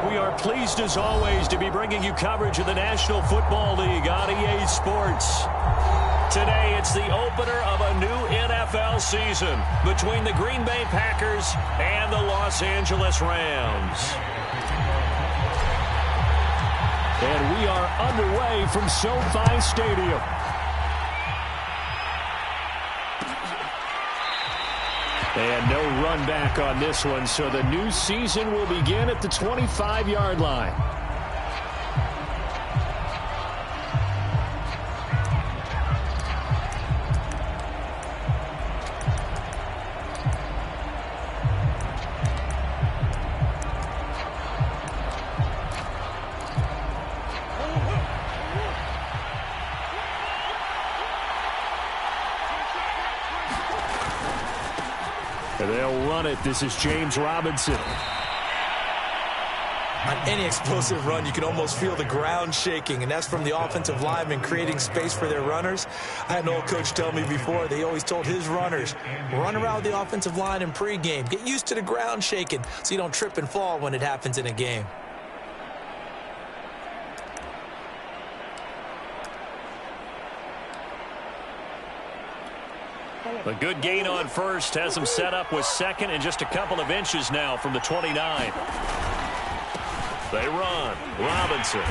we are pleased as always to be bringing you coverage of the National Football League on EA Sports. Today, it's the opener of a new NFL season between the Green Bay Packers and the Los Angeles Rams. And we are underway from SoFi Stadium. And no run back on this one, so the new season will begin at the 25-yard line. They'll run it. This is James Robinson. On any explosive run, you can almost feel the ground shaking, and that's from the offensive linemen creating space for their runners. I had an old coach tell me before, they always told his runners, run around the offensive line in pregame. Get used to the ground shaking so you don't trip and fall when it happens in a game. A good gain on first has him set up with second and just a couple of inches now from the 29. They run. Robinson.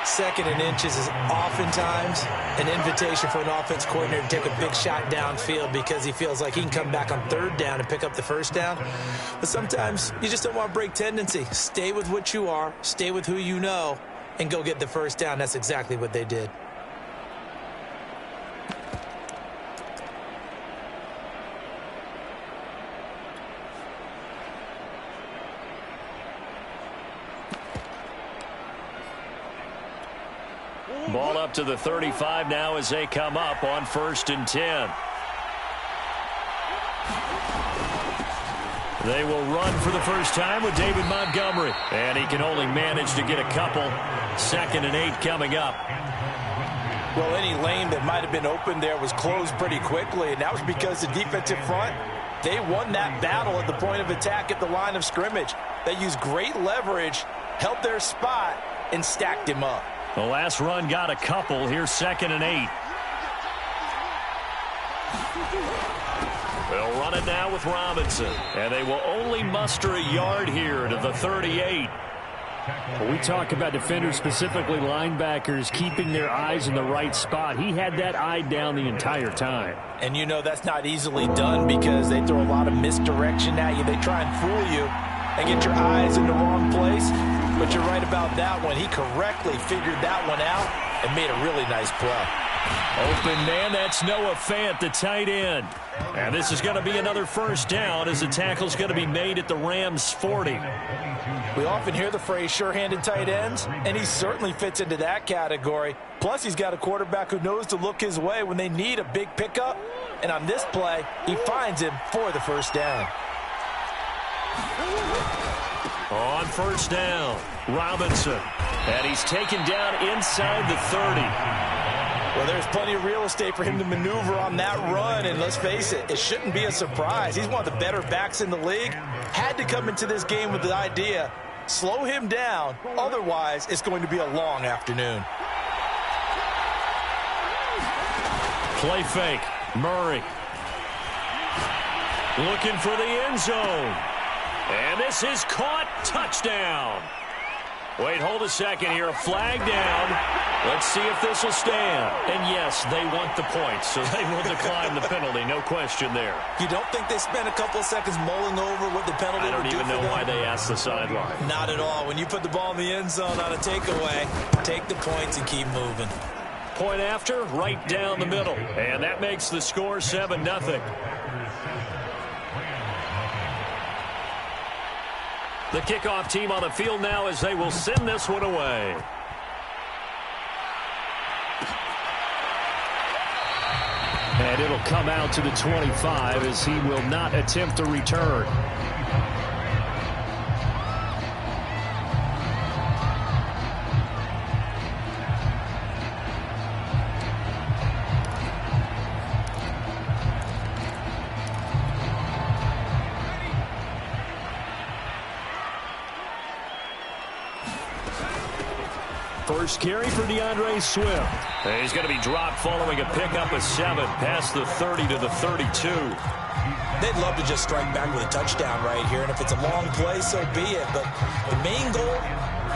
Second and inches is oftentimes an invitation for an offense coordinator to take a big shot downfield because he feels like he can come back on third down and pick up the first down. But sometimes you just don't want to break tendency. Stay with what you are, stay with who you know, and go get the first down. That's exactly what they did. Ball up to the 35 now as they come up on 1st and 10. They will run for the first time with David Montgomery. And he can only manage to get a couple. 2nd and 8 coming up. Well, any lane that might have been open there was closed pretty quickly, and that was because the defensive front, they won that battle at the point of attack at the line of scrimmage. They used great leverage, held their spot, and stacked him up. The last run got a couple. Here's 2nd and 8. They'll run it now with Robinson. And they will only muster a yard here to the 38. When we talk about defenders, specifically linebackers, keeping their eyes in the right spot, he had that eye down the entire time. And you know that's not easily done because they throw a lot of misdirection at you. They try and fool you and get your eyes in the wrong place. But you're right about that one. He correctly figured that one out and made a really nice play. Open man, that's Noah Fant, the tight end. And this is going to be another first down as the tackle's going to be made at the Rams' 40. We often hear the phrase sure-handed tight ends, and he certainly fits into that category. Plus, he's got a quarterback who knows to look his way when they need a big pickup. And on this play, he finds him for the first down. On 1st down, Robinson. And he's taken down inside the 30. Well, there's plenty of real estate for him to maneuver on that run. And let's face it, it shouldn't be a surprise. He's one of the better backs in the league. Had to come into this game with the idea, slow him down. Otherwise, it's going to be a long afternoon. Play fake. Murray. Looking for the end zone. And this is caught. Touchdown. Wait, hold a second here. A flag down. Let's see if this will stand. And yes, they want the points, so they will decline the penalty. No question there. You don't think they spent a couple of seconds mulling over what the penalty would do? I don't even know why they asked the sideline. Not at all. When you put the ball in the end zone on a takeaway, take the points and keep moving. Point after, right down the middle. And that makes the score 7-0. The kickoff team on the field now as they will send this one away. And it'll come out to the 25 as he will not attempt to return. First carry for DeAndre Swift. And he's going to be dropped following a pickup of 7 past the 30 to the 32. They'd love to just strike back with a touchdown right here, and if it's a long play, so be it. But the main goal,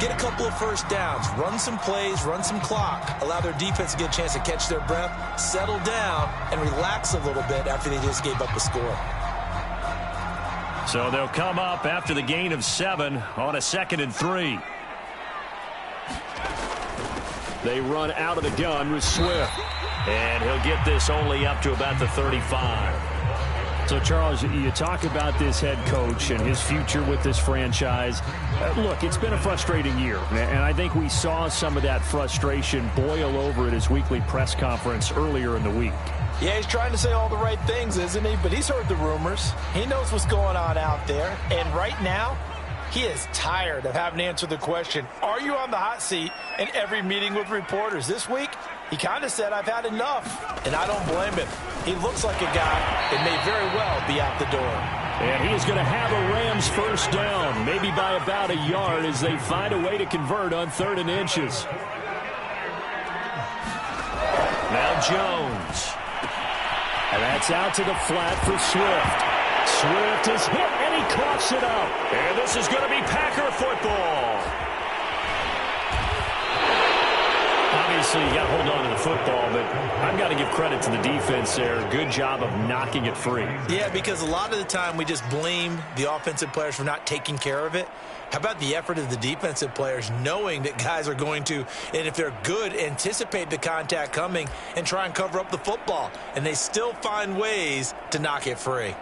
get a couple of first downs, run some plays, run some clock, allow their defense to get a chance to catch their breath, settle down, and relax a little bit after they just gave up a score. So they'll come up after the gain of 7 on a 2nd and 3. They run out of the gun with Swift. And he'll get this only up to about the 35. So, Charles, you talk about this head coach and his future with this franchise. Look, it's been a frustrating year, and I think we saw some of that frustration boil over at his weekly press conference earlier in the week. Yeah, he's trying to say all the right things, isn't he? But he's heard the rumors. He knows what's going on out there. And right now, he is tired of having to answer the question, are you on the hot seat, in every meeting with reporters. This week, he kind of said, I've had enough. And I don't blame him. He looks like a guy that may very well be out the door. And he is going to have a Rams first down, maybe by about a yard as they find a way to convert on 3rd and inches. Now Jones. And that's out to the flat for Swift. Swift is hit, and he coughs it up. And this is going to be Packer football. Obviously, you got to hold on to the football, but I've got to give credit to the defense there. Good job of knocking it free. Yeah, because a lot of the time we just blame the offensive players for not taking care of it. How about the effort of the defensive players knowing that guys are going to, and if they're good, anticipate the contact coming and try and cover up the football. And they still find ways to knock it free.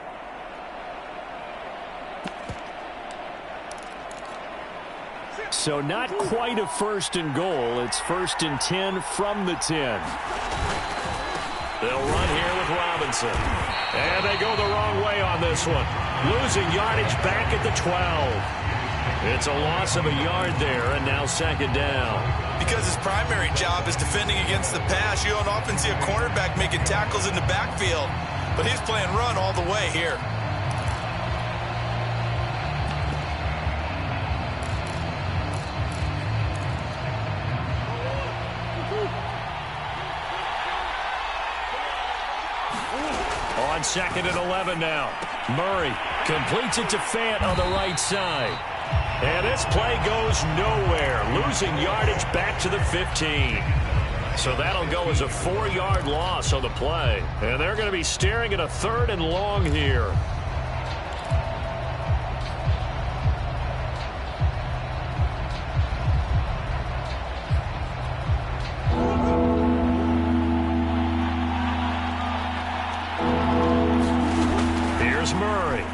So not quite a 1st and goal. It's 1st and 10 from the 10. They'll run here with Robinson. And they go the wrong way on this one. Losing yardage back at the 12. It's a loss of a yard there, and now 2nd down. Because his primary job is defending against the pass, you don't often see a cornerback making tackles in the backfield. But he's playing run all the way here. On 2nd and 11 now. Murray completes it to Fant on the right side. And this play goes nowhere. Losing yardage back to the 15. So that'll go as a 4-yard loss on the play. And they're going to be staring at a 3rd and long here. Murray.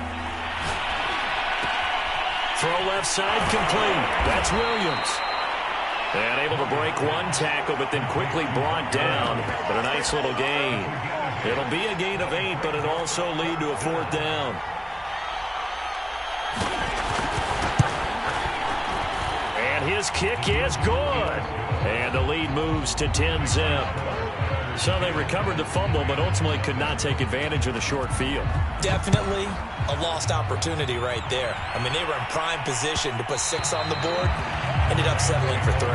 Throw left side complete. That's Williams. And able to break one tackle, but then quickly brought down. But a nice little gain. It'll be a gain of 8, but it'll also lead to a 4th down. And his kick is good. And the lead moves to 10-zip. So they recovered the fumble, but ultimately could not take advantage of the short field. Definitely a lost opportunity right there. I mean, they were in prime position to put 6 on the board. Ended up settling for 3.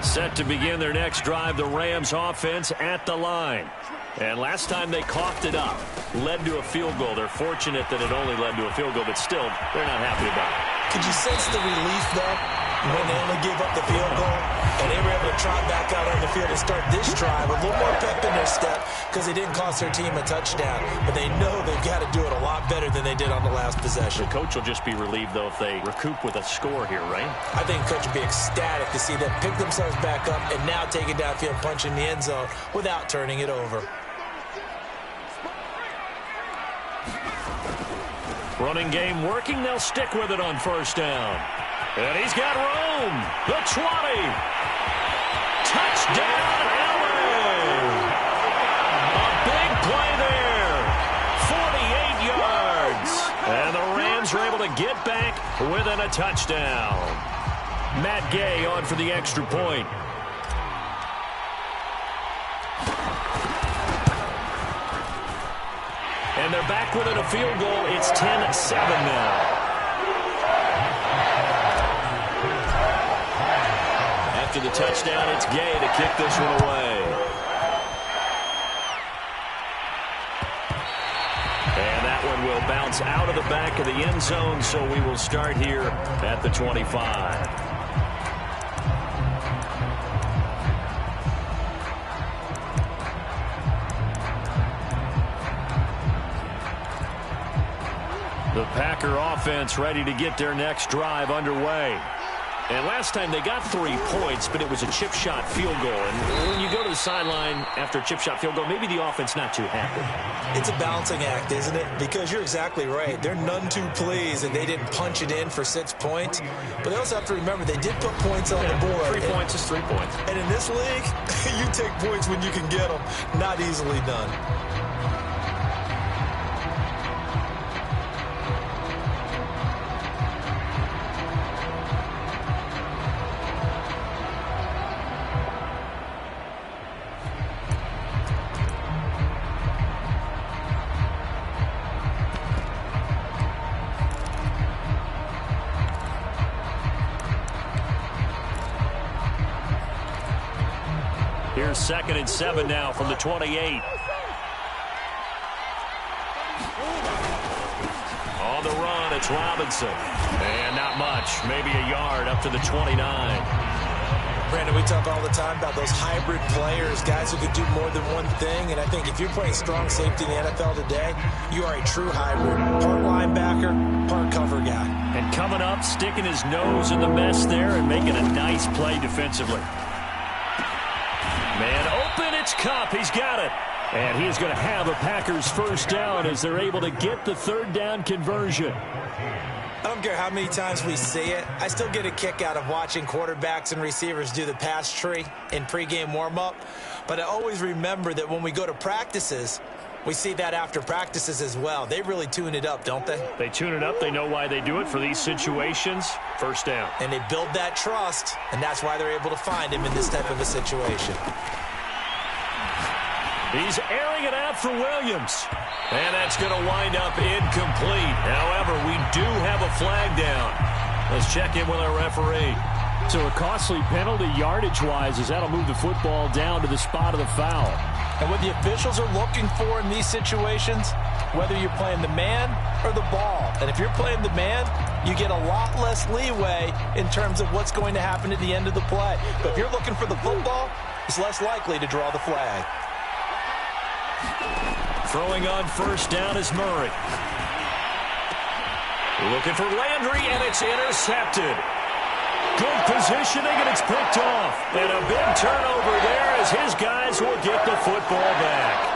Set to begin their next drive, the Rams offense at the line. And last time they coughed it up, led to a field goal. They're fortunate that it only led to a field goal, but still, they're not happy about it. Could you sense the relief, though, when they only gave up the field goal and they were able to trot back out on the field and start this drive with a little more pep in their step because they didn't cost their team a touchdown. But they know they've got to do it a lot better than they did on the last possession. The coach will just be relieved, though, if they recoup with a score here, right? I think the coach would be ecstatic to see them pick themselves back up and now take it downfield and punch in the end zone without turning it over. Running game working. They'll stick with it on 1st down. And he's got room. The 20. Touchdown, LA. A big play there. 48 yards. And the Rams Rams are able to get back within a touchdown. Matt Gay on for the extra point. And they're back within a field goal. It's 10-7 now. After the touchdown, it's Gay to kick this one away. And that one will bounce out of the back of the end zone, so we will start here at the 25. The Packer offense ready to get their next drive underway. And last time they got 3 points, but it was a chip shot field goal. And when you go to the sideline after a chip shot field goal, maybe the offense not too happy. It's a balancing act, isn't it? Because you're exactly right. They're none too pleased that they didn't punch it in for 6 points. But they also have to remember they did put points on the board. 3 points is 3 points. And in this league, you take points when you can get them. Not easily done. Here's 2nd and 7 now from the 28. On the run, it's Robinson. And not much, maybe a yard up to the 29. Brandon, we talk all the time about those hybrid players, guys who could do more than one thing. And I think if you're playing strong safety in the NFL today, you are a true hybrid. Part linebacker, part cover guy. And coming up, sticking his nose in the mess there and making a nice play defensively. Man open, it's Kupp. He's got it. And he is going to have a Packers first down as they're able to get the 3rd down conversion. I don't care how many times we see it. I still get a kick out of watching quarterbacks and receivers do the pass tree in pregame warm-up. But I always remember that when we go to practices, we see that after practices as well. They really tune it up, don't they? They tune it up. They know why they do it for these situations. First down. And they build that trust, and that's why they're able to find him in this type of a situation. He's airing it out for Williams. And that's going to wind up incomplete. However, we do have a flag down. Let's check in with our referee. So a costly penalty yardage-wise as that'll move the football down to the spot of the foul. And what the officials are looking for in these situations, whether you're playing the man or the ball. And if you're playing the man, you get a lot less leeway in terms of what's going to happen at the end of the play. But if you're looking for the football, it's less likely to draw the flag. Throwing on first down is Murray. Looking for Landry, and it's intercepted. Good positioning, and it's picked off. And a big turnover there as his guys will get the football back.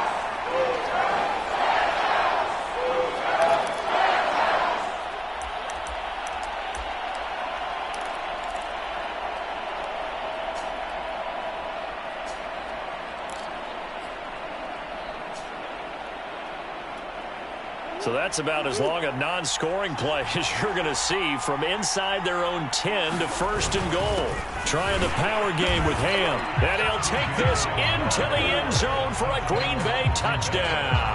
So that's about as long a non-scoring play as you're going to see from inside their own 10 to 1st and goal. Trying the power game with Ham. And he'll take this into the end zone for a Green Bay touchdown.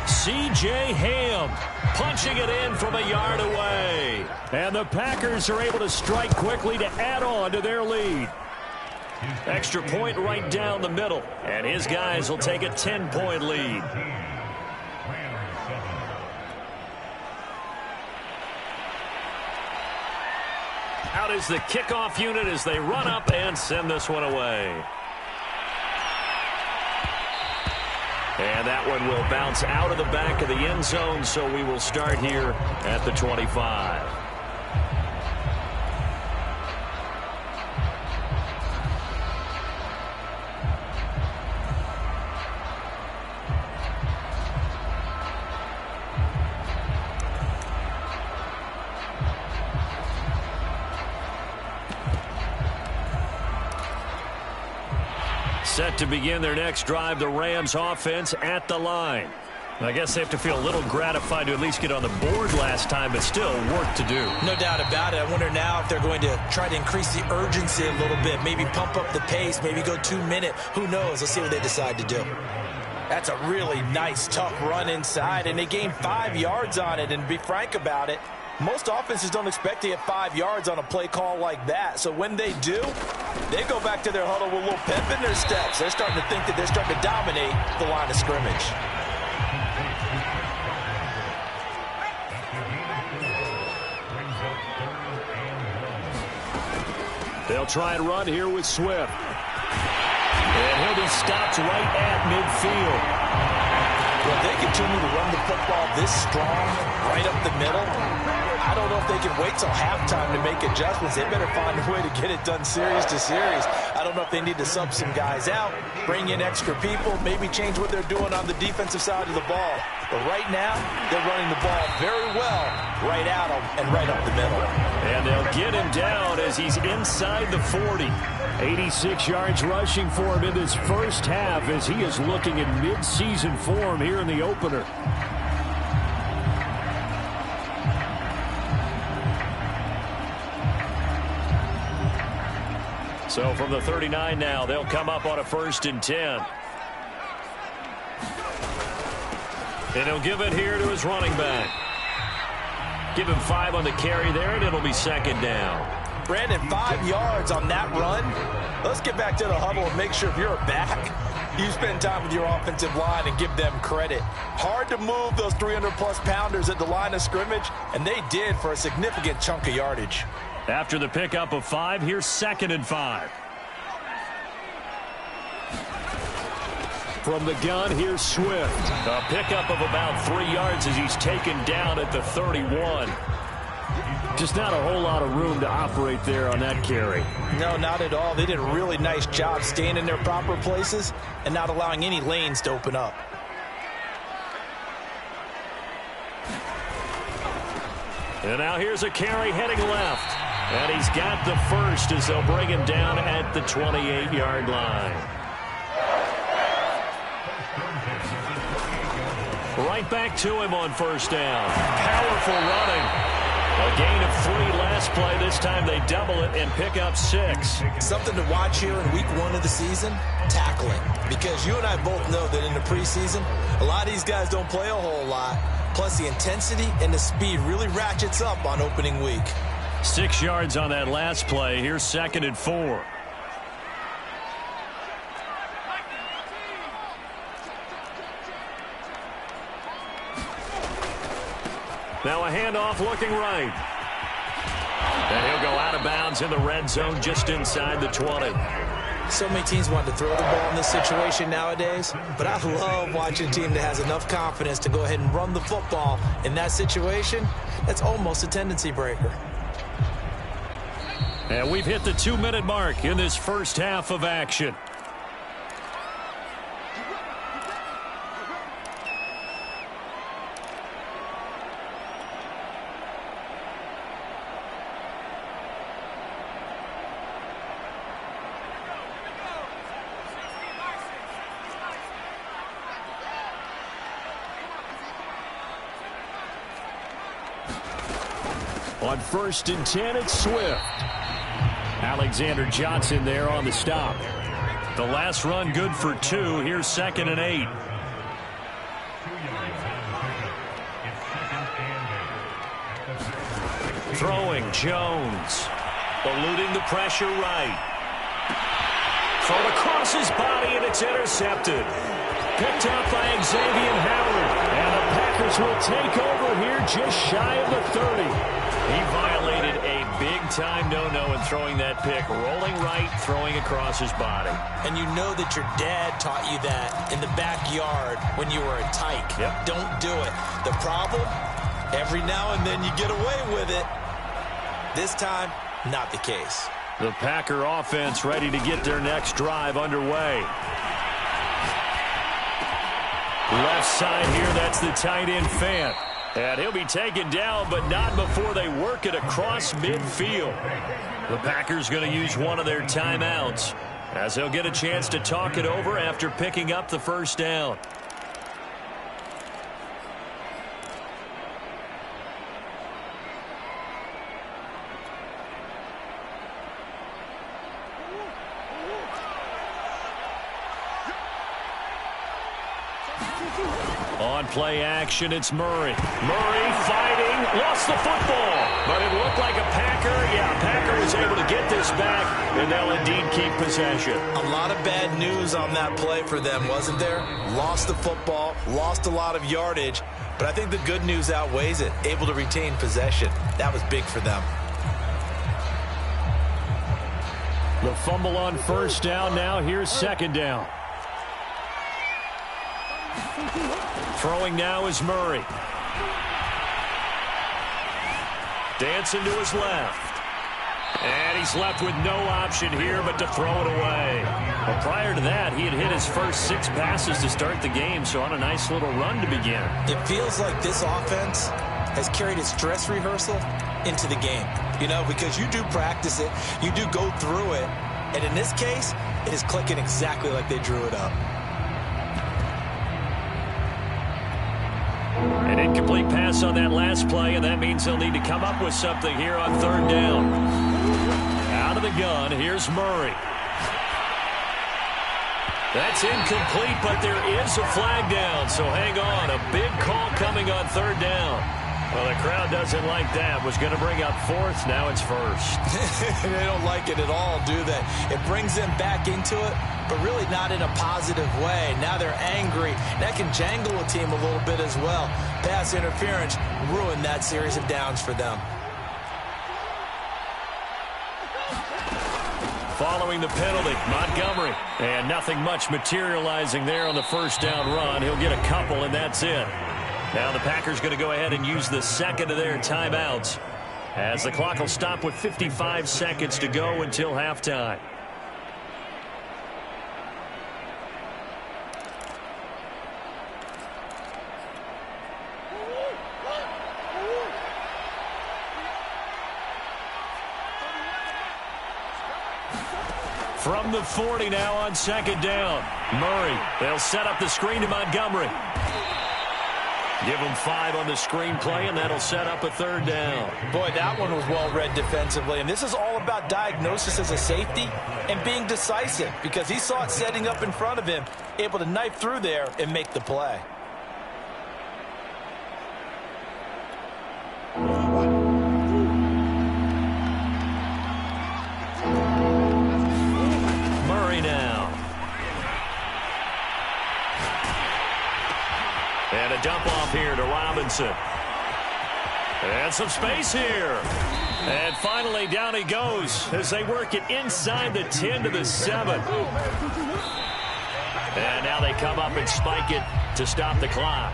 C.J. Ham punching it in from a yard away. And the Packers are able to strike quickly to add on to their lead. Extra point right down the middle. And his guys will take a 10-point lead. Out is the kickoff unit as they run up and send this one away. And that one will bounce out of the back of the end zone, so we will start here at the 25. Set to begin their next drive, the Rams offense at the line. I guess they have to feel a little gratified to at least get on the board last time, but still work to do. No doubt about it. I wonder now if they're going to try to increase the urgency a little bit, maybe pump up the pace, maybe go 2-minute. Who knows? Let's see what they decide to do. That's a really nice, tough run inside, and they gained 5 yards on it. And to be frank about it, most offenses don't expect to get 5 yards on a play call like that. So when they do, they go back to their huddle with a little pep in their steps. They're starting to think that they're starting to dominate the line of scrimmage. They'll try and run here with Swift. And he'll be stopped right at midfield. Well, they continue to run the football this strong, right up the middle. I don't know if they can wait till halftime to make adjustments. They better find a way to get it done series to series. I don't know if they need to sub some guys out, bring in extra people, maybe change what they're doing on the defensive side of the ball. But right now, they're running the ball very well right at them and right up the middle. And they'll get him down as he's inside the 40. 86 yards rushing for him in this first half as he is looking in mid-season form here in the opener. So from the 39 now, they'll come up on a 1st and 10. And he'll give it here to his running back. Give him 5 on the carry there, and it'll be 2nd down. Brandon, 5 yards on that run. Let's get back to the huddle and make sure if you're a back, you spend time with your offensive line and give them credit. Hard to move those 300-plus pounders at the line of scrimmage, and they did for a significant chunk of yardage. After the pickup of 5, here's 2nd and 5. From the gun, here's Swift. A pickup of about 3 yards as he's taken down at the 31. Just not a whole lot of room to operate there on that carry. No, not at all. They did a really nice job staying in their proper places and not allowing any lanes to open up. And now here's a carry heading left. And he's got the 1st as they'll bring him down at the 28-yard line. Right back to him on 1st down. Powerful running. A gain of 3 last play. This time they double it and pick up 6. Something to watch here in week 1 of the season, tackling. Because you and I both know that in the preseason, a lot of these guys don't play a whole lot. Plus the intensity and the speed really ratchets up on opening week. 6 yards on that last play. Here's 2nd and 4. Now a handoff looking right. And he'll go out of bounds in the red zone just inside the 20. So many teams want to throw the ball in this situation nowadays, but I love watching a team that has enough confidence to go ahead and run the football in that situation. That's almost a tendency breaker. And we've hit the 2-minute mark in this first half of action. On 1st and 10, it's Swift. Alexander Johnson there on the stop. The last run good for 2. Here's 2nd and 8. Throwing Jones. Eluding the pressure right. Thrown across his body, and it's intercepted. Picked up by Xavier Howard. And the Packers will take over here just shy of the 30. He violated a big-time no-no in throwing that pick. Rolling right, throwing across his body. And you know that your dad taught you that in the backyard when you were a tyke. Yep. Don't do it. The problem, every now and then you get away with it. This time, not the case. The Packer offense ready to get their next drive underway. Left side here, that's the tight end Fant. And he'll be taken down, but not before they work it across midfield. The Packers going to use one of their timeouts as they'll get a chance to talk it over after picking up the 1st down. On play action, it's Murray. Murray fighting, lost the football. But it looked like a Packer. Yeah, Packer was able to get this back, and they'll indeed keep possession. A lot of bad news on that play for them, wasn't there? Lost the football, lost a lot of yardage. But I think the good news outweighs it. Able to retain possession. That was big for them. The fumble on first down. Now here's second down. Throwing now is Murray. Dancing to his left. And he's left with no option here but to throw it away. Well, prior to that, he had hit his first 6 passes to start the game, so on a nice little run to begin. It feels like this offense has carried its dress rehearsal into the game. You know, because you do practice it, you do go through it, and in this case, it is clicking exactly like they drew it up. An incomplete pass on that last play, and that means they'll need to come up with something here on third down. Out of the gun, here's Murray. That's incomplete, but there is a flag down, so hang on. A big call coming on third down. Well, the crowd doesn't like that. Was going to bring up fourth. Now it's first. They don't like it at all, do they? It brings them back into it, but really not in a positive way. Now they're angry. That can jangle a team a little bit as well. Pass interference ruined that series of downs for them. Following the penalty, Montgomery. And nothing much materializing there on the first down run. He'll get a couple, and that's it. Now the Packers going to go ahead and use the second of their timeouts as the clock will stop with 55 seconds to go until halftime. From the 40 now on second down. Murray, they'll set up the screen to Montgomery. Give him 5 on the screen play, and that'll set up a third down. Boy, that one was well read defensively, and this is all about diagnosis as a safety and being decisive because he saw it setting up in front of him, able to knife through there and make the play. Murray now. And a dump off here to Robinson. And some space here. And finally down he goes as they work it inside the 10 to the 7. And now they come up and spike it to stop the clock.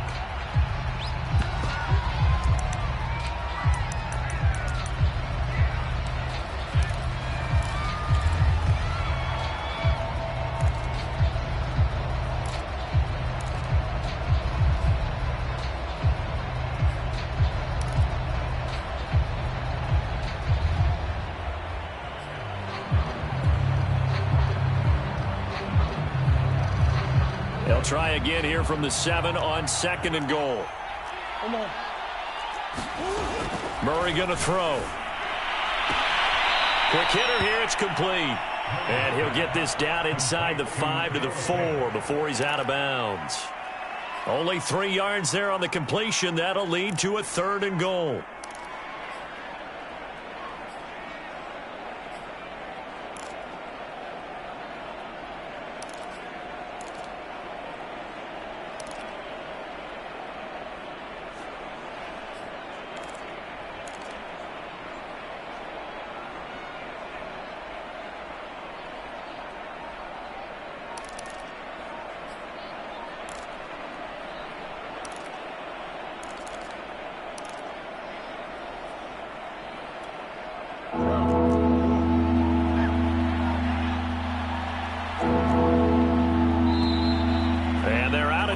They'll try again here from the 7 on second and goal. Murray going to throw. Quick hitter here. It's complete. And he'll get this down inside the 5 to the 4 before he's out of bounds. Only 3 yards there on the completion. That'll lead to a third and goal.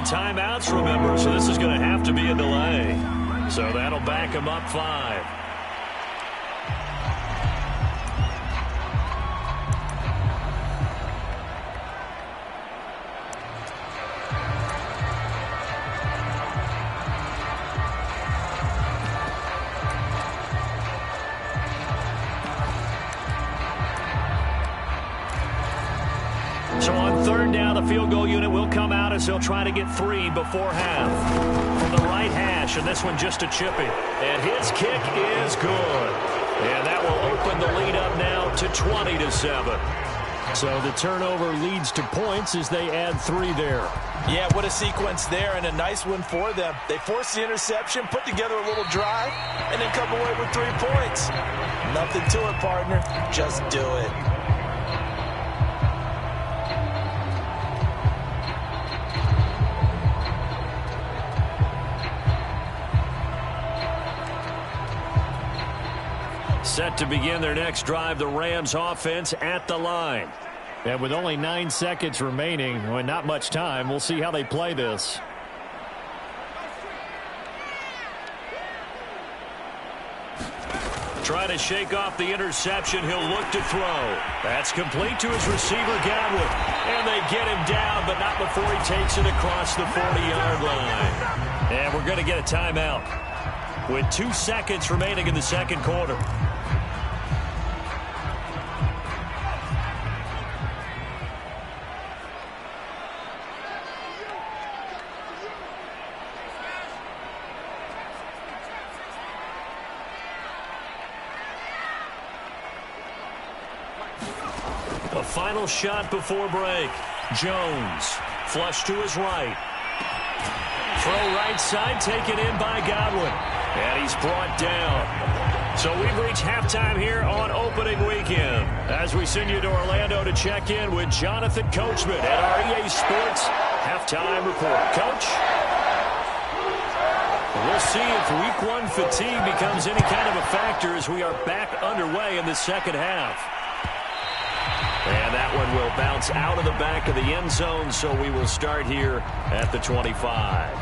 Timeouts, remember, so this is going to have to be a delay. So that'll back him up 5. So on third down, the field goal unit will come out as they'll try to get 3 before half. From the right hash, and this one just a chippy. And his kick is good. And that will open the lead up now to 20-7. So the turnover leads to points as they add 3 there. Yeah, what a sequence there, and a nice one for them. They forced the interception, put together a little drive, and then come away with 3 points. Nothing to it, partner. Just do it. Set to begin their next drive, the Rams offense at the line. And with only 9 seconds remaining, well, not much time, we'll see how they play this. Try to shake off the interception. He'll look to throw. That's complete to his receiver, Godwin. And they get him down, but not before he takes it across the 40-yard line. And we're going to get a timeout with 2 seconds remaining in the second quarter. A final shot before break. Jones, flush to his right. Throw right side, taken in by Godwin. And he's brought down. So we've reached halftime here on opening weekend. As we send you to Orlando to check in with Jonathan Coachman at our EA Sports Halftime Report. Coach? We'll see if week 1 fatigue becomes any kind of a factor as we are back underway in the second half. And that one will bounce out of the back of the end zone, so we will start here at the 25.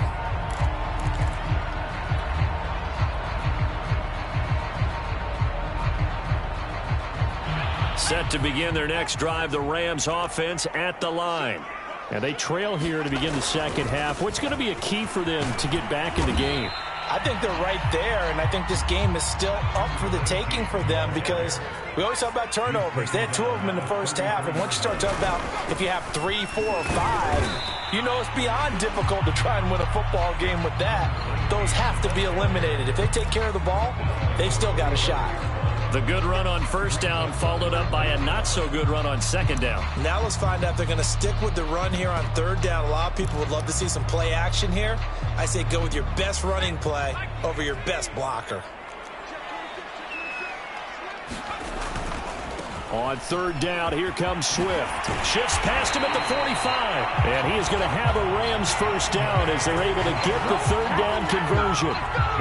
Set to begin their next drive, the Rams offense at the line. And they trail here to begin the second half. What's going to be a key for them to get back in the game? I think they're right there, and I think this game is still up for the taking for them because we always talk about turnovers. They had 2 of them in the first half, and once you start talking about if you have 3, 4, or 5, you know it's beyond difficult to try and win a football game with that. Those have to be eliminated. If they take care of the ball, they've still got a shot. The good run on first down followed up by a not-so-good run on second down. Now let's find out if they're going to stick with the run here on third down. A lot of people would love to see some play action here. I say go with your best running play over your best blocker. On third down, here comes Swift. Shifts past him at the 45. And he is going to have a Rams first down as they're able to get the third down conversion.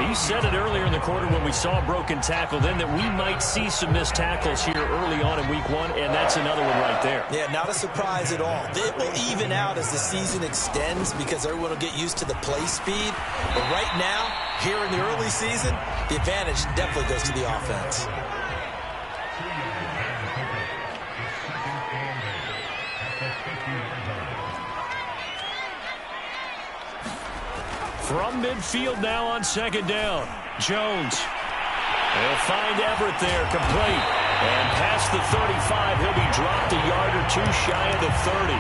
He said it earlier in the quarter when we saw a broken tackle then that we might see some missed tackles here early on in week 1, and that's another one right there. Yeah, not a surprise at all. It will even out as the season extends because everyone will get used to the play speed. But right now, here in the early season, the advantage definitely goes to the offense. From midfield now on second down. Jones. He'll find Everett there, complete. And past the 35, he'll be dropped a yard or 2 shy of the 30.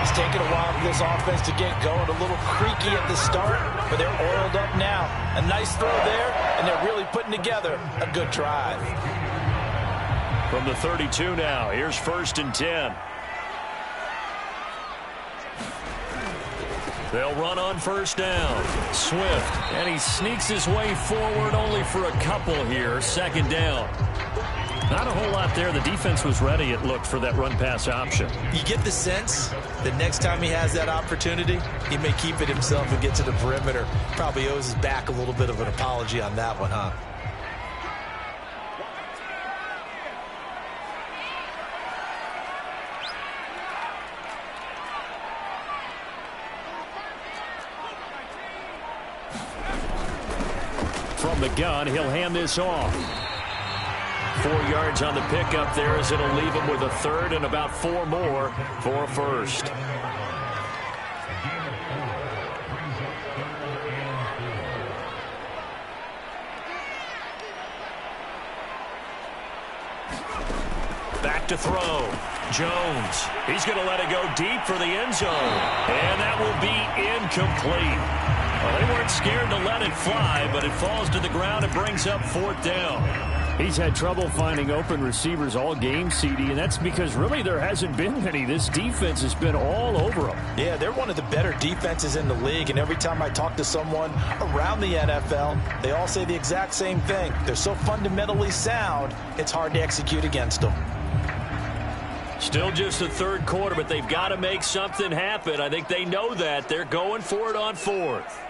It's taken a while for this offense to get going. A little creaky at the start, but they're oiled up now. A nice throw there, and they're really putting together a good drive. From the 32 now, here's 1st and 10. They'll run on first down. Swift, and he sneaks his way forward only for a couple here. Second down. Not a whole lot there. The defense was ready, it looked, for that run-pass option. You get the sense that next time he has that opportunity, he may keep it himself and get to the perimeter. Probably owes his back a little bit of an apology on that one, huh? From the gun, he'll hand this off. 4 yards on the pickup there as it'll leave him with a third and about 4 more for a first. Back back to throw. Jones. He's going to let it go deep for the end zone. And that will be incomplete. Well, they weren't scared to let it fly, but it falls to the ground and brings up 4th down. He's had trouble finding open receivers all game, CD, and that's because really there hasn't been many. This defense has been all over him. Yeah, they're one of the better defenses in the league, and every time I talk to someone around the NFL, they all say the exact same thing. They're so fundamentally sound, it's hard to execute against them. Still just the 3rd quarter, but they've got to make something happen. I think they know that. They're going for it on 4th.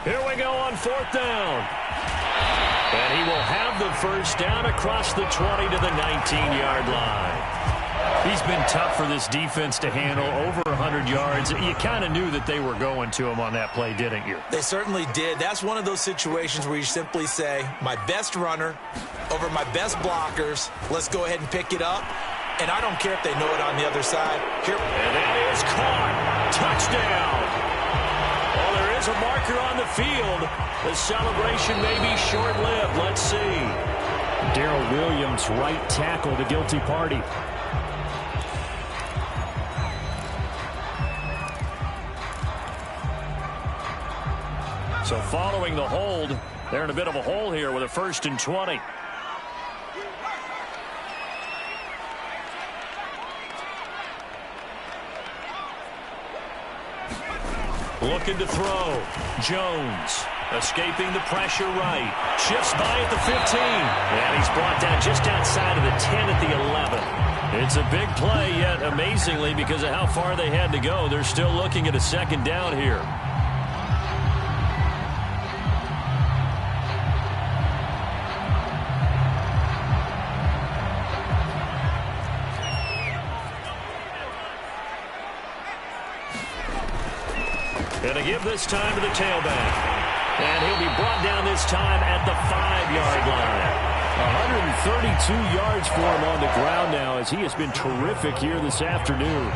Here we go on 4th down. And he will have the first down across the 20 to the 19-yard line. He's been tough for this defense to handle, over 100 yards. You kind of knew that they were going to him on that play, didn't you? They certainly did. That's one of those situations where you simply say, my best runner over my best blockers. Let's go ahead and pick it up. And I don't care if they know it on the other side. Here. And that is caught. Touchdown. Well, there is a marker on the field. The celebration may be short-lived. Let's see. Darrell Williams, right tackle, the guilty party. So following the hold, they're in a bit of a hole here with a 1st and 20. Looking to throw. Jones escaping the pressure right. Shifts by at the 15. And he's brought down just outside of the 10 at the 11. It's a big play, yet amazingly, because of how far they had to go, they're still looking at a 2nd down here. And to give this time to the tailback. And he'll be brought down this time at the 5-yard line. 132 yards for him on the ground now, as he has been terrific here this afternoon.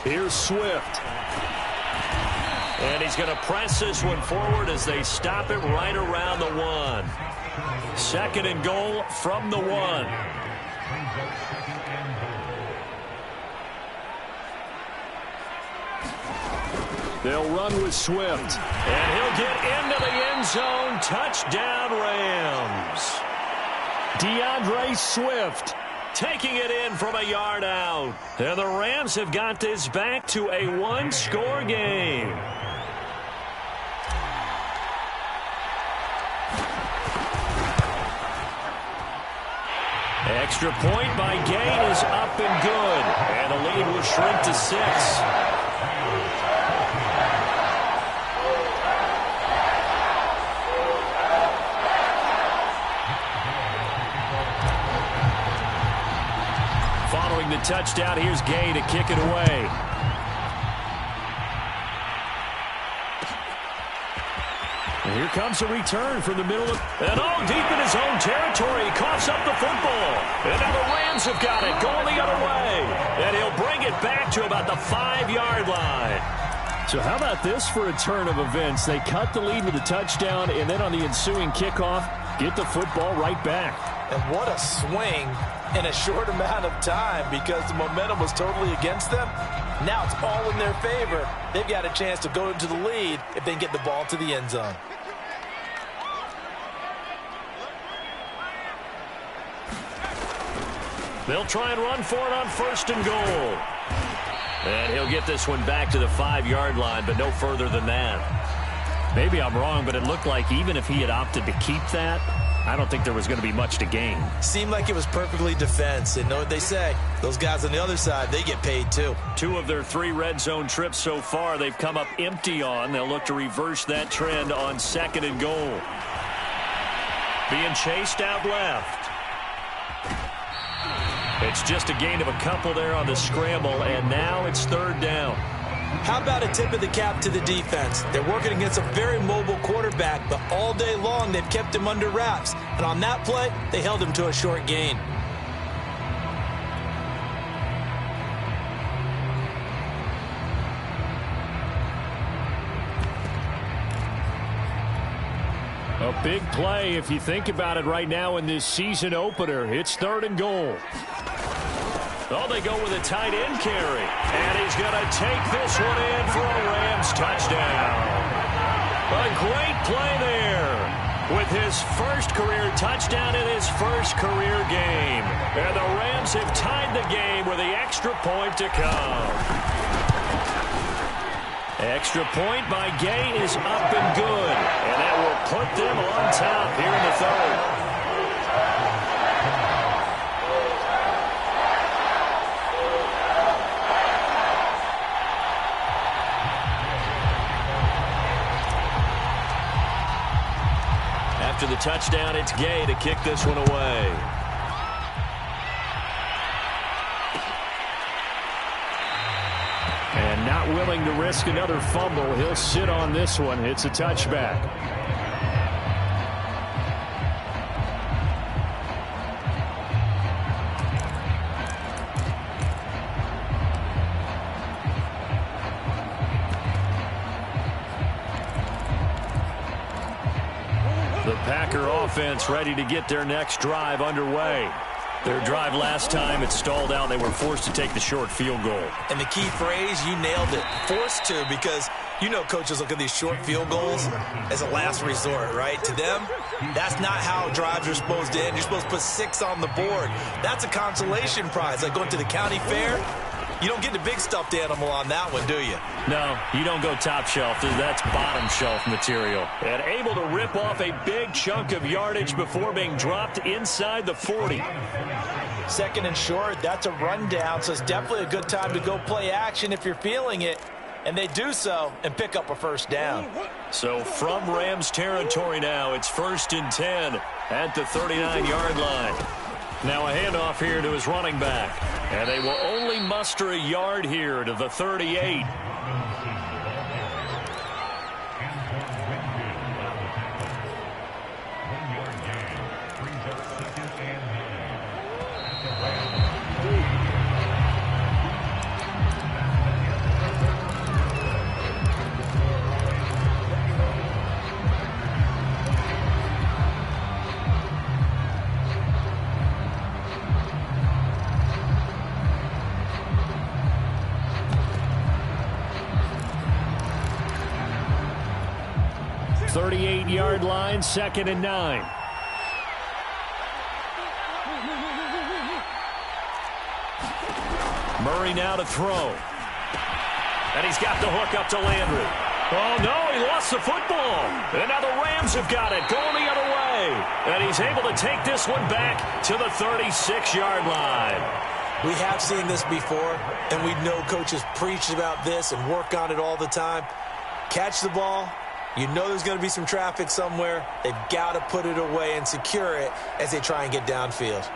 Here's Swift. And he's going to press this one forward as they stop it right around the 1. 2nd and goal from the 1. They'll run with Swift. And he'll get into the end zone. Touchdown, Rams. DeAndre Swift taking it in from a yard out. And the Rams have got this back to a 1-score game. Extra point by Gain is up and good. And the lead will shrink to 6. Following the touchdown, here's Gay to kick it away. And here comes a return from the middle of... And deep in his own territory. He coughs up the football. And now the Rams have got it, going the other way. And he'll bring it back to about the 5-yard line. So how about this for a turn of events? They cut the lead with a touchdown, and then on the ensuing kickoff, get the football right back. And what a swing in a short amount of time, because the momentum was totally against them. Now it's all in their favor. They've got a chance to go into the lead if they can get the ball to the end zone. They'll try and run for it on 1st and goal. And he'll get this one back to the 5-yard line, but no further than that. Maybe I'm wrong, but it looked like even if he had opted to keep that, I don't think there was going to be much to gain. Seemed like it was perfectly defense. And know what they say? Those guys on the other side, they get paid too. 2 of their 3 red zone trips so far, they've come up empty on. They'll look to reverse that trend on 2nd and goal. being chased out left. It's just a gain of a couple there on the scramble, and now it's third down. How about a tip of the cap to the defense? They're working against a very mobile quarterback, but all day long they've kept him under wraps. And on that play, they held him to a short gain. A big play if you think about it right now in this season opener. It's third and goal. Oh, they go with a tight end carry. And he's going to take this one in for a Rams touchdown. A great play there with his first career touchdown in his first career game. And the Rams have tied the game with the extra point to come. Extra point by Gay is up and good. And that will put them on top here in the third. After the touchdown, it's Gay to kick this one away. And not willing to risk another fumble. He'll sit on this one. It's a touchback. The Packer offense ready to get their next drive underway. Their drive last time, it stalled out. They were forced to take the short field goal. And the key phrase, you nailed it. Forced to, because you know coaches look at these short field goals as a last resort, right? To them, that's not how drives are supposed to end. You're supposed to put 6 on the board. That's a consolation prize. Like going to the county fair, you don't get the big stuffed animal on that one, do you? No, you don't go top shelf. That's bottom shelf material. And able to rip off a big chunk of yardage before being dropped inside the 40. Second and short, that's a rundown, so it's definitely a good time to go play action if you're feeling it. And they do so and pick up a first down. So from Rams territory now, it's 1st and 10 at the 39-yard line. Now a handoff here to his running back. And they will only muster a yard here to the 38. Yard line, 2nd and 9. Murray now to throw. And he's got the hook up to Landry. Oh, no, he lost the football. And now the Rams have got it, going the other way. And he's able to take this one back to the 36-yard line. We have seen this before, and we know coaches preach about this and work on it all the time. Catch the ball. You know there's going to be some traffic somewhere. They've got to put it away and secure it as they try and get downfield.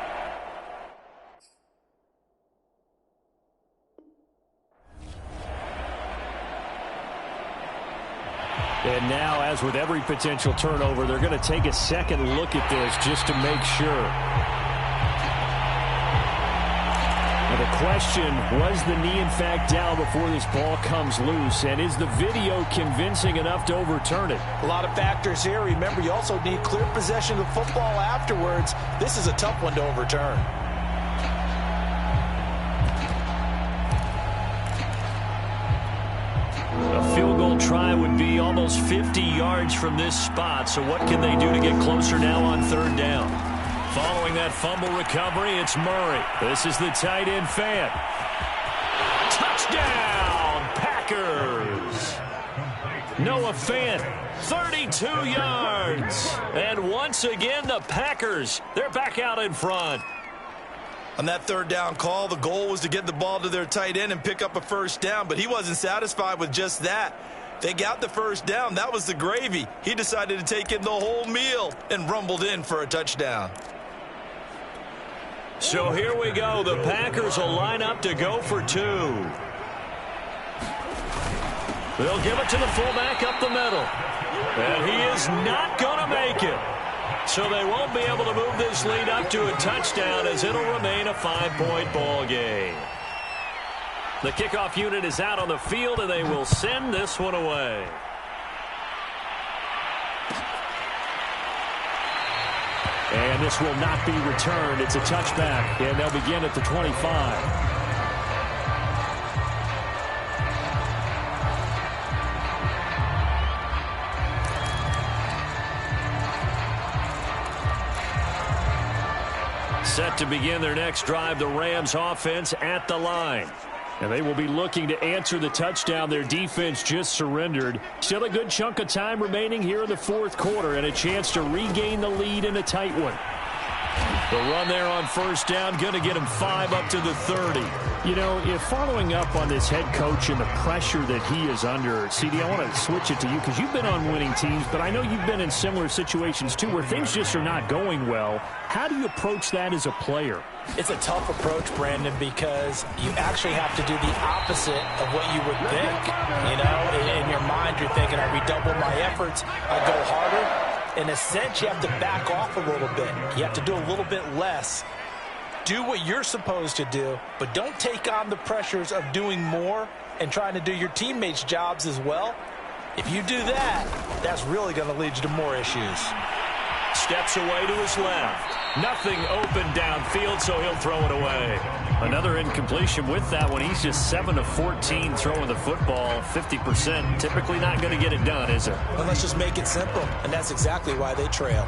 And now, as with every potential turnover, they're going to take a second look at this just to make sure. Now the question, was the knee in fact down before this ball comes loose? And is the video convincing enough to overturn it? A lot of factors here. Remember, you also need clear possession of the football afterwards. This is a tough one to overturn. A field goal try would be almost 50 yards from this spot. So what can they do to get closer now on 3rd down? Following that fumble recovery, it's Murray. This is the tight end Fant. Touchdown, Packers. Noah Fant, 32 yards. And once again, the Packers, they're back out in front. On that 3rd down call, the goal was to get the ball to their tight end and pick up a first down, but he wasn't satisfied with just that. They got the first down. That was the gravy. He decided to take in the whole meal and rumbled in for a touchdown. So here we go. The Packers will line up to go for 2. They'll give it to the fullback up the middle. And he is not going to make it. So they won't be able to move this lead up to a touchdown as it'll remain a 5-point ball game. The kickoff unit is out on the field, and they will send this one away. And this will not be returned. It's a touchback, and they'll begin at the 25. Set to begin their next drive, the Rams offense at the line. And they will be looking to answer the touchdown their defense just surrendered. Still a good chunk of time remaining here in the fourth quarter and a chance to regain the lead in a tight one. The run there on first down, going to get him 5 up to the 30. You know, if following up on this head coach and the pressure that he is under, CD, I want to switch it to you because you've been on winning teams, but I know you've been in similar situations too where things just are not going well. How do you approach that as a player? It's a tough approach, Brandon, because you actually have to do the opposite of what you would think. You know, in your mind, you're thinking, I redouble my efforts, I go harder. In a sense, you have to back off a little bit. You have to do a little bit less. Do what you're supposed to do, but don't take on the pressures of doing more and trying to do your teammates' jobs as well. If you do that, that's really going to lead you to more issues. Steps away to his left. Nothing open downfield, so he'll throw it away. Another incompletion with that one. He's just 7 of 14 throwing the football, 50%. Typically not going to get it done, is it? Well, let's just make it simple, and that's exactly why they trail.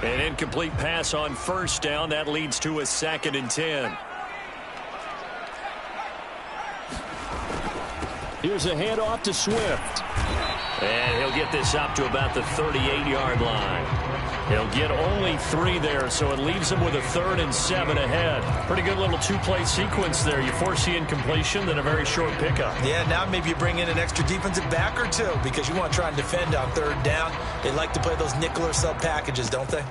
An incomplete pass on first down. That leads to a 2nd and 10. Here's a handoff to Swift. And he'll get this up to about the 38-yard line. He'll get only 3 there, so it leaves him with a 3rd and 7 ahead. Pretty good little 2-play sequence there. You force the incompletion, then a very short pickup. Yeah, now maybe you bring in an extra defensive back or 2 because you want to try and defend on 3rd down. They like to play those nickel or sub packages, don't they?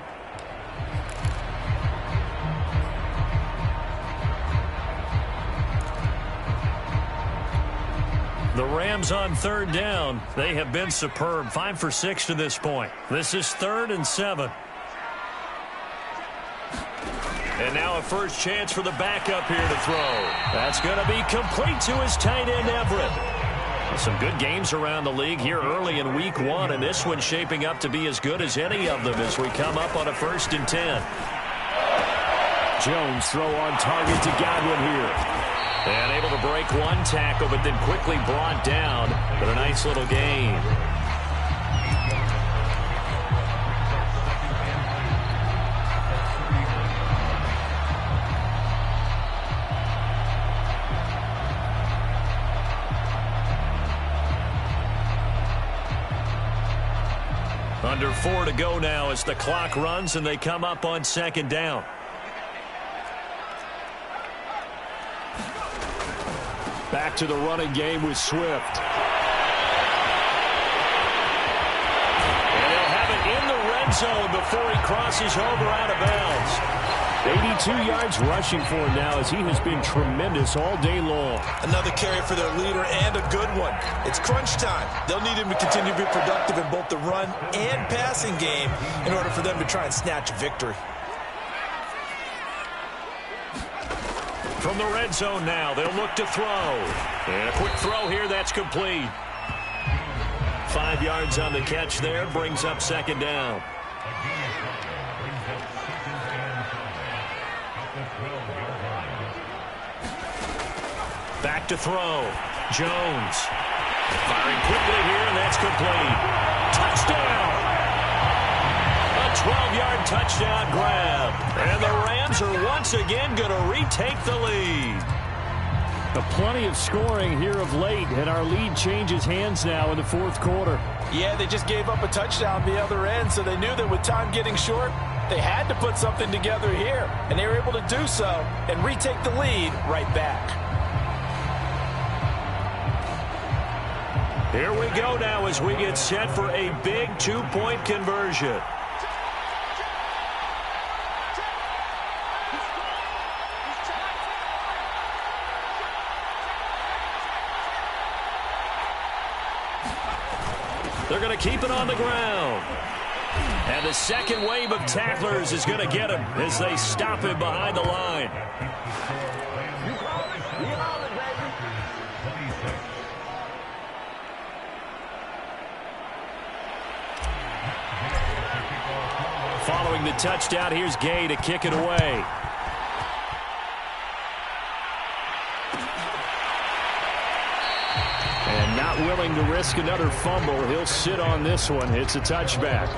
The Rams on 3rd down. They have been superb. 5 for 6 to this point. This is 3rd and 7. And now a first chance for the backup here to throw. That's going to be complete to his tight end, Everett. Some good games around the league here early in week 1, and this one's shaping up to be as good as any of them as we come up on a 1st and 10. Jones throw on target to Godwin here. And able to break one tackle, but then quickly brought down. But a nice little gain. Under 4 to go now as the clock runs and they come up on 2nd down. Back to the running game with Swift. And he'll have it in the red zone before he crosses over out of bounds. 82 yards rushing for him now as he has been tremendous all day long. Another carry for their leader and a good one. It's crunch time. They'll need him to continue to be productive in both the run and passing game in order for them to try and snatch a victory. From the red zone now, they'll look to throw. And a quick throw here, that's complete. 5 yards on the catch there, brings up 2nd down. Back to throw. Jones. Firing quickly here, and that's complete. Touchdown! A 12-yard touchdown grab. And the Rams are once again going to retake the lead. Plenty of scoring here of late, and our lead changes hands now in the fourth quarter. Yeah, they just gave up a touchdown the other end, so they knew that with time getting short, they had to put something together here, and they were able to do so and retake the lead right back. Here we go now as we get set for a big two-point conversion. They're going to keep it on the ground. And the second wave of tacklers is going to get him as they stop him behind the line. Following the touchdown, here's Gay to kick it away. And not willing to risk another fumble. He'll sit on this one. It's a touchback.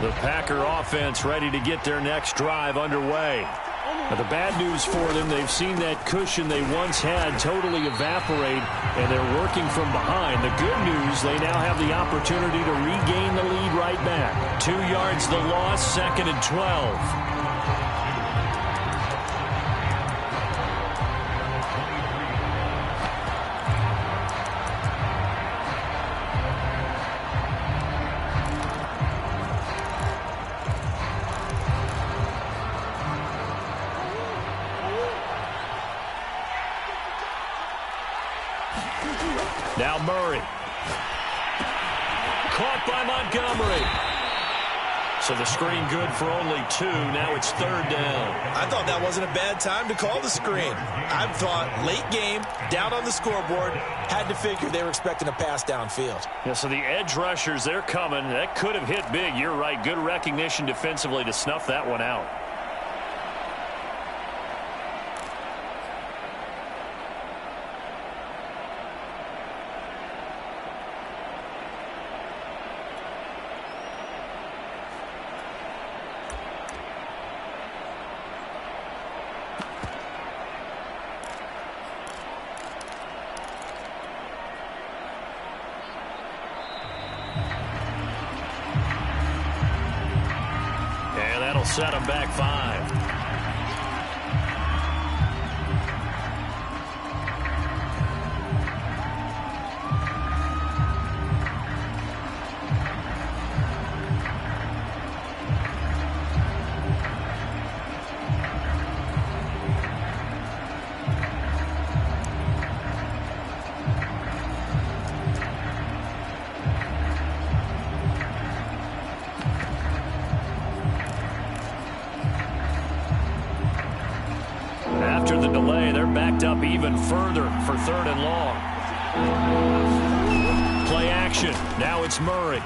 The Packer offense ready to get their next drive underway. Now, the bad news for them, they've seen that cushion they once had totally evaporate, and they're working from behind. The good news, they now have the opportunity to regain the lead right back. 2 yards the loss, 2nd and 12. Now Murray. Caught by Montgomery. So the screen good for only 2. Now it's 3rd down. I thought that wasn't a bad time to call the screen. I thought late game, down on the scoreboard, had to figure they were expecting a pass downfield. Yeah, so the edge rushers, they're coming. That could have hit big. You're right. Good recognition defensively to snuff that one out. Set him back 5. After the delay, they're backed up even further for 3rd and long. Play action. Now it's Murray.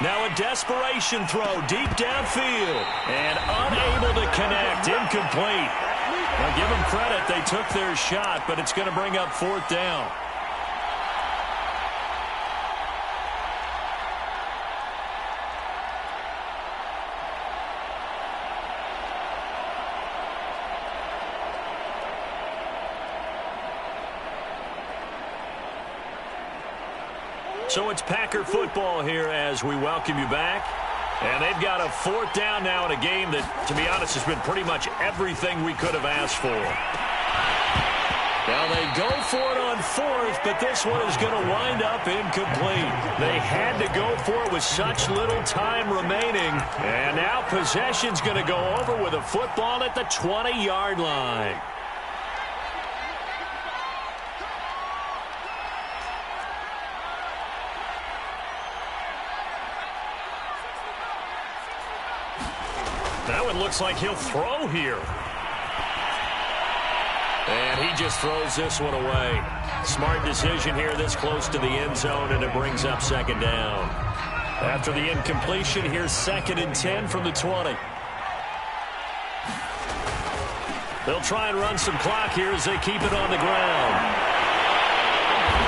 Now a desperation throw deep downfield. And unable to connect. Incomplete. Now give them credit. They took their shot, but it's going to bring up 4th down. So it's Packer football here as we welcome you back. And they've got a 4th down now in a game that, to be honest, has been pretty much everything we could have asked for. Now they go for it on 4th, but this one is going to wind up incomplete. They had to go for it with such little time remaining. And now possession's going to go over with a football at the 20-yard line. Now it looks like he'll throw here. And he just throws this one away. Smart decision here this close to the end zone, and it brings up 2nd down. After the incompletion, here's 2nd and 10 from the 20. They'll try and run some clock here as they keep it on the ground.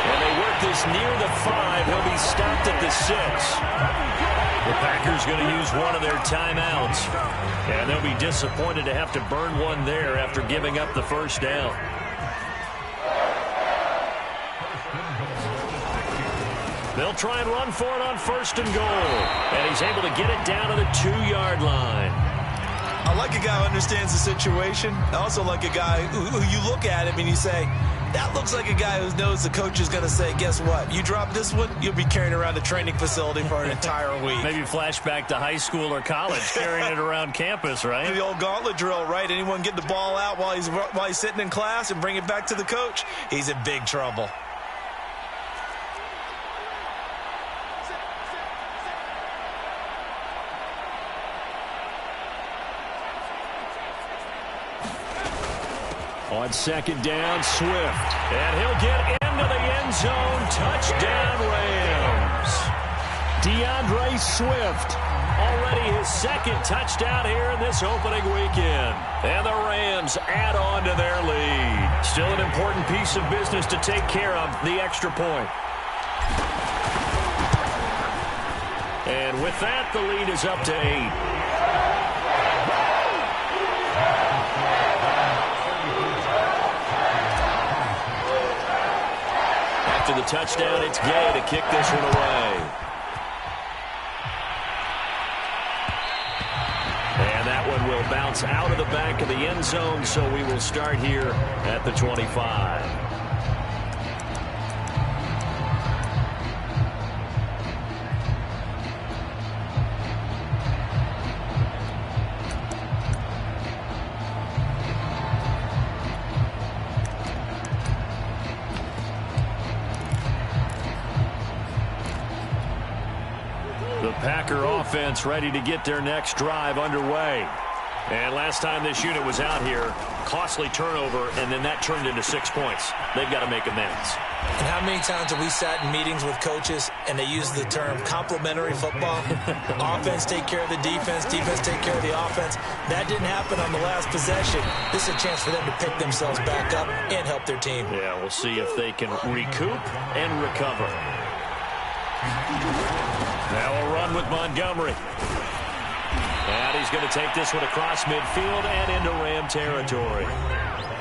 And they work this near the 5. He'll be stopped at the 6. The Packers going to use one of their timeouts. And they'll be disappointed to have to burn one there after giving up the first down. They'll try and run for it on 1st and goal. And he's able to get it down to the 2-yard line. I like a guy who understands the situation. I also like a guy who you look at him and you say, that looks like a guy who knows the coach is going to say, guess what? You drop this one, you'll be carrying around the training facility for an entire week. Maybe flashback to high school or college, carrying it around campus, right? The old gauntlet drill, right? Anyone get the ball out while he's sitting in class and bring it back to the coach, he's in big trouble. On 2nd down, Swift. And he'll get into the end zone. Touchdown, Rams. DeAndre Swift. Already his 2nd touchdown here in this opening weekend. And the Rams add on to their lead. Still an important piece of business to take care of, the extra point. And with that, the lead is up to 8. After the touchdown, it's Gay to kick this one away. And that one will bounce out of the back of the end zone, so we will start here at the 25. Packer offense ready to get their next drive underway. And last time this unit was out here, costly turnover, and then that turned into 6 points. They've got to make amends. And how many times have we sat in meetings with coaches and they use the term complementary football? Offense take care of the defense, defense take care of the offense. That didn't happen on the last possession. This is a chance for them to pick themselves back up and help their team. Yeah, we'll see if they can recoup and recover. Now a run with Montgomery. And he's going to take this one across midfield and into Ram territory.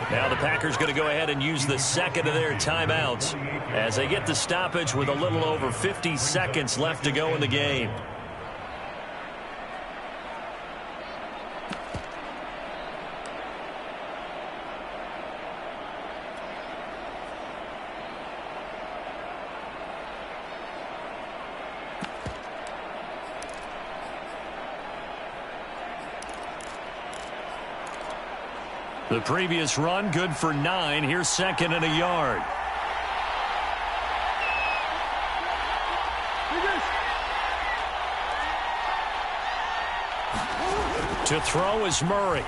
Now the Packers going to go ahead and use the 2nd of their timeouts as they get the stoppage with a little over 50 seconds left to go in the game. The previous run, good for 9. Here's 2nd and a yard. To throw is Murray.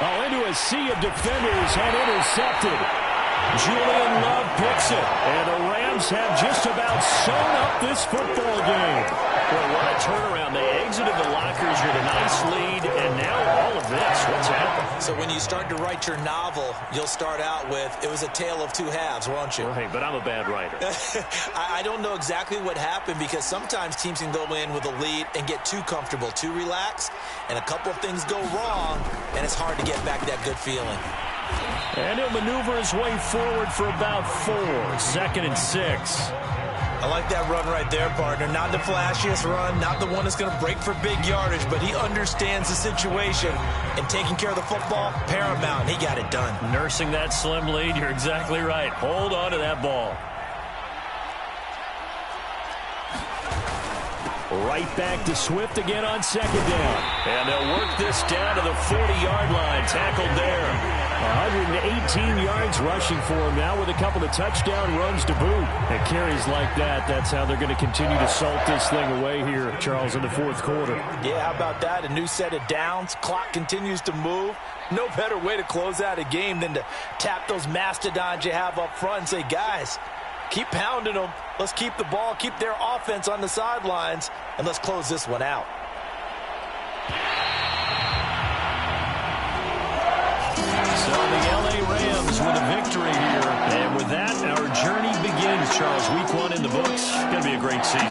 Oh, into a sea of defenders and intercepted. Julian Love picks it. And the Rams have just about sewn up this football game. Well, what a turnaround. They exited the lockers with a nice lead, and now all of this. What's happened? So when you start to write your novel, you'll start out with, it was a tale of two halves, won't you? Right, but I'm a bad writer. I don't know exactly what happened because sometimes teams can go in with a lead and get too comfortable, too relaxed, and a couple of things go wrong, and it's hard to get back that good feeling. And he'll maneuver his way forward for about 4. 2nd and 6. I like that run right there, partner. Not the flashiest run, not the one that's going to break for big yardage, but he understands the situation, and taking care of the football, paramount. He got it done. Nursing that slim lead, you're exactly right. Hold on to that ball. Right back to Swift again on 2nd down. And they'll work this down to the 40-yard line. Tackled there. 118 yards rushing for him now with a couple of touchdown runs to boot. And carries like that, that's how they're going to continue to salt this thing away here, Charles, in the 4th quarter. Yeah, how about that? A new set of downs. Clock continues to move. No better way to close out a game than to tap those mastodons you have up front and say, guys, keep pounding them. Let's keep the ball, keep their offense on the sidelines, and let's close this one out. with a victory here. And with that, our journey begins, Charles. Week 1 in the books. It's going to be a great season.